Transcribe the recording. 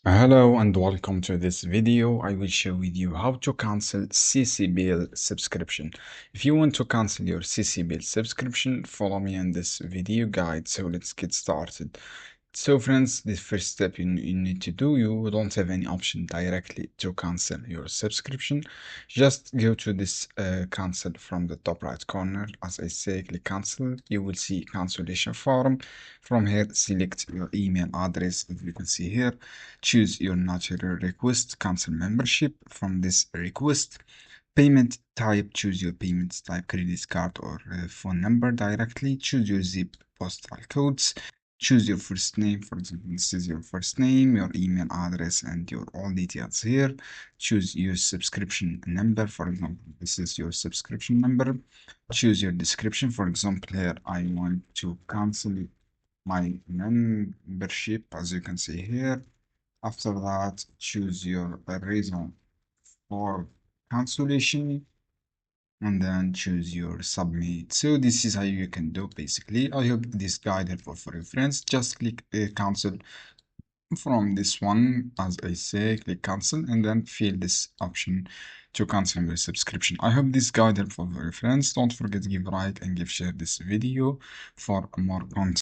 Hello and welcome to this video. I will show with you how to cancel ccbill subscription. If you want to cancel your ccbill subscription, follow me in this video guide. So let's get started. So friends, the first step you need to do, you don't have any option directly to cancel your subscription. Just go to this cancel from the top right corner. As I say, click cancel. You will see cancellation form. From here, select your email address. As you can see here, choose your natural request, cancel membership. From this request, payment type, choose your payment type, credit card or phone number directly. Choose your zip postal codes. Choose your first name. For example, this is your first name, your email address, and your all details here. Choose your subscription number. For example, this is your subscription number. Choose your description. For example, here I want to cancel my membership, as you can see here. After that, choose your reason for cancellation and then choose your submit. So this is how you can do basically. I hope this guide helpful for your friends. Just click cancel from this one. As I say, click cancel and then fill this option to cancel your subscription. I hope this guide helpful for your friends. Don't forget to give a like and give share this video for more content.